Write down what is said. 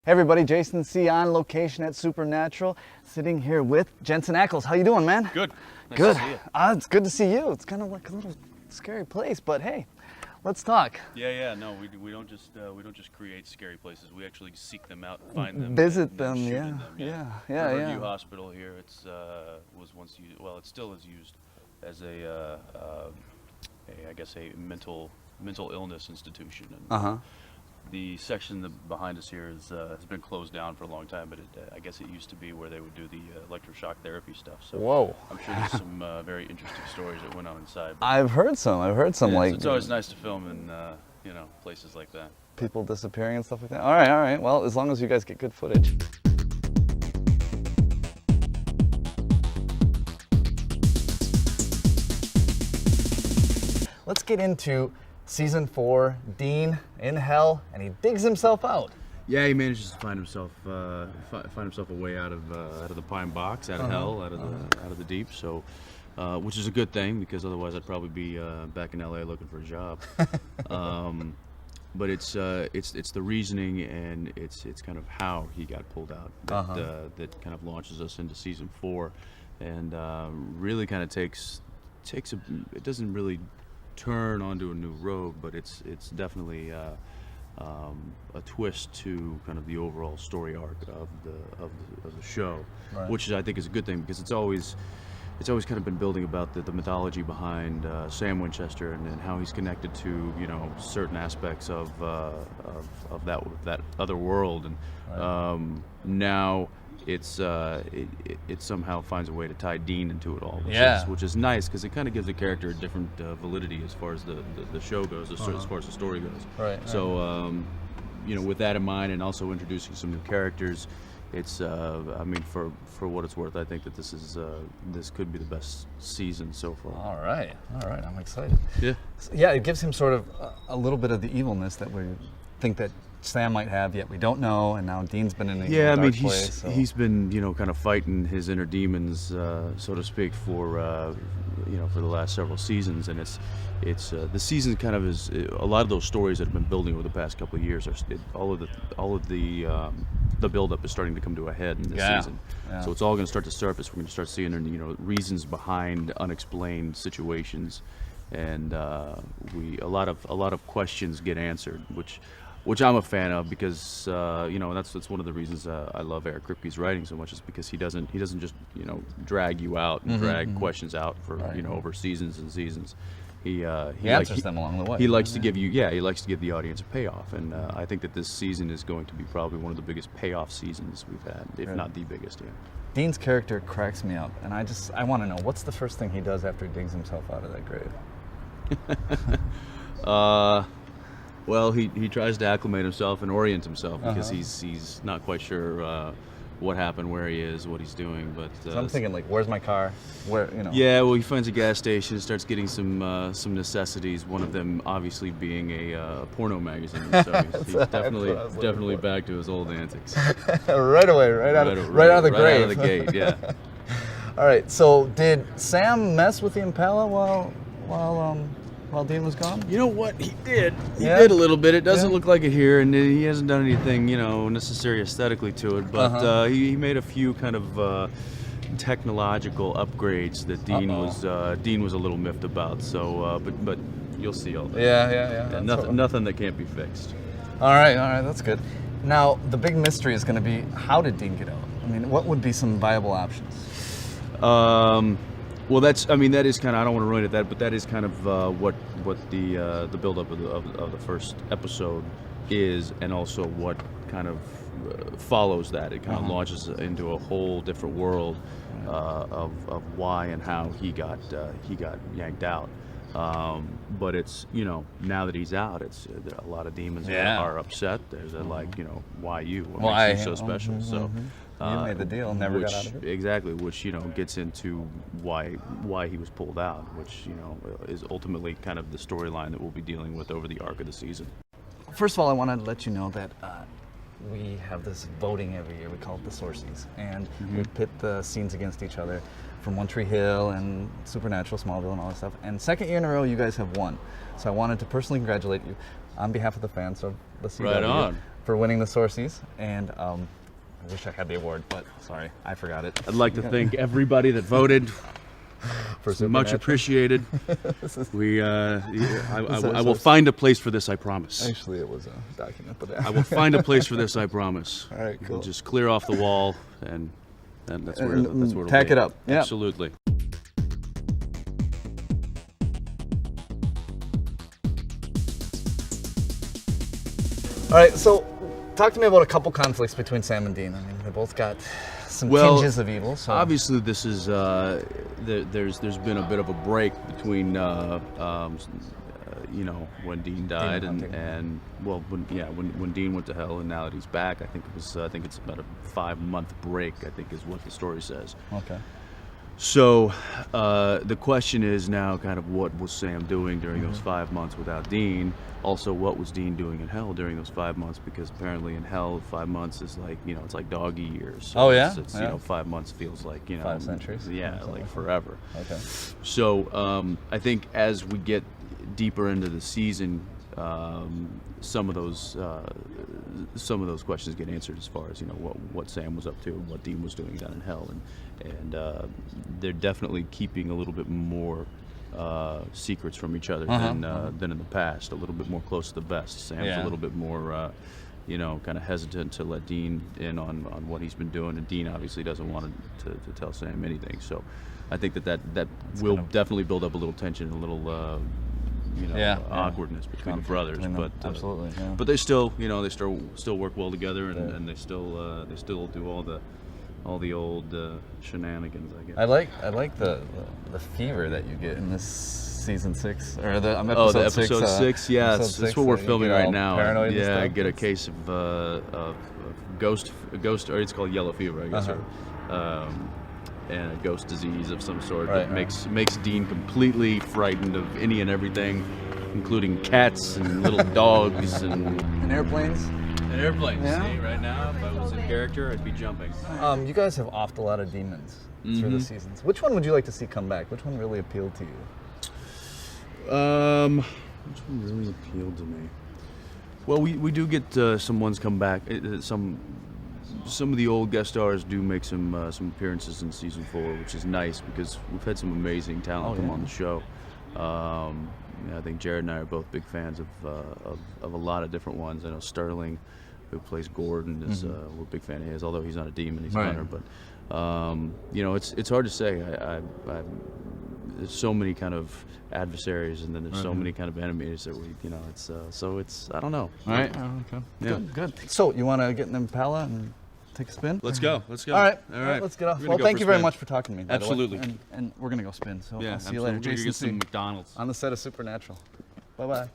Hey everybody, Jason C. on location at Supernatural, sitting here with Jensen Eklzom. How you doing, man? Good. Nice Good. To see you. It's good to see you. It's kind of like a little scary place, but hey, let's talk. Yeah. No, we don't just create scary places. We actually seek them out, and find them, Visit and them. shoot Yeah. in them. Yeah. Riverview Hospital here. It's was once used. Well, it still is used as a I guess a mental illness institution. And, the section behind us here has been closed down for a long time, but I guess it used to be where they would do the electroshock therapy stuff. So whoa. I'm sure there's some very interesting stories that went on inside. I've heard some. Yeah, like. so it's always nice to film in places like that. People disappearing and stuff like that. All right. Well, as long as you guys get good footage. Let's get into Season 4, Dean in hell, and he digs himself out. Yeah, he manages to find himself a way out of the pine box, out of hell, out of the deep. So, which is a good thing because otherwise I'd probably be back in LA looking for a job. But it's the reasoning and it's kind of how he got pulled out that kind of launches us into Season 4, and really kind of takes it doesn't really turn onto a new road, but it's definitely a twist to kind of the overall story arc of the show, right. Which I think is a good thing because it's always kind of been building about the mythology behind Sam Winchester and how he's connected to certain aspects of that other world, and right. Now it somehow finds a way to tie Dean into it all, which is nice because it kind of gives the character a different validity as far as the show goes, as far as the story goes. Right. So with that in mind, and also introducing some new characters, it's I mean, for what it's worth, I think that this could be the best season so far. All right, I'm excited. Yeah. Yeah, it gives him sort of a little bit of the evilness that we think that Sam might have, yet we don't know, and now Dean's been in a dark place. So. He's been kind of fighting his inner demons, so to speak, for the last several seasons, and it's the season kind of is a lot of those stories that have been building over the past couple of years all of the buildup is starting to come to a head in this season. Yeah. So it's all going to start to surface. We're going to start seeing reasons behind unexplained situations, and a lot of questions get answered, which I'm a fan of because that's one of the reasons I love Eric Kripke's writing so much, is because he doesn't just drag you out and drag questions out for right. Over seasons and seasons. He answers them along the way. He likes to give the audience a payoff, and I think that this season is going to be probably one of the biggest payoff seasons we've had, if not the biggest. Yeah. Dean's character cracks me up, and I want to know, what's the first thing he does after he digs himself out of that grave? Well, he tries to acclimate himself and orient himself because he's not quite sure what happened, where he is, what he's doing. But so I'm thinking, like, where's my car? Yeah, well, he finds a gas station, starts getting some necessities. One of them, obviously, being a porno magazine. So he's definitely back to his old antics. Right away, right out of the grave. Right out of the gate. Yeah. All right. So did Sam mess with the Impala while Dean was gone? You know what? He did. He did a little bit. It doesn't look like it here, and he hasn't done anything, necessary aesthetically to it. But he made a few kind of technological upgrades that Dean was a little miffed about. So, but you'll see all that. Yeah. Nothing that can't be fixed. All right. That's good. Now the big mystery is going to be, how did Dean get out? I mean, what would be some viable options? Well, that is kind of, I don't want to ruin it, but that is kind of what the build-up of the first episode is, and also what kind of follows that. It kind of launches into a whole different world of why and how he got yanked out. But it's, now that he's out, it's a lot of demons are upset. There's why you? What makes you so special? So. You made the deal, never got out of it. Exactly, which gets into why he was pulled out, which is ultimately kind of the storyline that we'll be dealing with over the arc of the season. First of all, I wanted to let you know that we have this voting every year. We call it the Sources, and we pit the scenes against each other from One Tree Hill and Supernatural, Smallville, and all that stuff. And second year in a row, you guys have won. So I wanted to personally congratulate you on behalf of the fans of the CW. Right on. for winning the Sources, and I wish I had the award, but sorry, I forgot it. I'd like to thank everybody that voted. For Much appreciated. I will find a place for this, I promise. Actually, it was a document, but I will find a place for this, I promise. All right, cool. We'll just clear off the wall, and that's where it'll tack be. it up. Yeah. Absolutely. All right, so talk to me about a couple conflicts between Sam and Dean. I mean, they both got some tinges of evil. So obviously, this is there's been a bit of a break between you know, when Dean died and when Dean went to hell, and now that he's back, I think it's about a 5-month break, I think is what the story says. Okay. So the question is now kind of what was Sam doing during those 5 months without Dean? Also, what was Dean doing in hell during those 5 months? Because apparently in hell, 5 months is like, you know, it's like doggy years. So it's you know, 5 months feels like, you know, 5 centuries. Yeah, like forever. Okay. So I think as we get deeper into the season, some of those questions get answered as far as, you know, what Sam was up to and what Dean was doing down in hell, and they're definitely keeping a little bit more secrets from each other than in the past. A little bit more close to the vest. Sam's a little bit more, you know, kind of hesitant to let Dean in on what he's been doing, and Dean obviously doesn't want to tell Sam anything. So I think that will definitely build up a little tension, a little. You know, awkwardness between the brothers, but absolutely, but they still, you know, they still work well together, and they still do all the old shenanigans, I guess. I like the fever that you get in this season 6 or the episode 6. Yeah, that's what we're filming right now. Paranoid. Yeah, I get a case of ghost, or it's called yellow fever, I guess. And a ghost disease of some sort that makes Dean completely frightened of any and everything, including cats and little dogs and airplanes. Yeah. See, right now, if I was in character, I'd be jumping. You guys have offed a lot of demons through the seasons. Which one would you like to see come back? Which one really appealed to you? Which one really appealed to me? Well, we do get some ones come back. Some of the old guest stars do make some appearances in season 4, which is nice because we've had some amazing talent come on the show. I think Jared and I are both big fans of a lot of different ones. I know Sterling, who plays Gordon, is we're a big fan of his. Although he's not a demon, he's a hunter. But you know, it's hard to say. There's so many kind of adversaries, and then there's so many kind of enemies that it's I don't know. All right. Okay. Yeah. Good. So you want to get in the Impala and take a spin? Let's go. All right. Let's get off. Well, thank you very much for talking to me. Absolutely. And we're gonna go spin. So yeah, I'll see you later. We're gonna Jason, get some McDonald's on the set of Supernatural. Bye bye.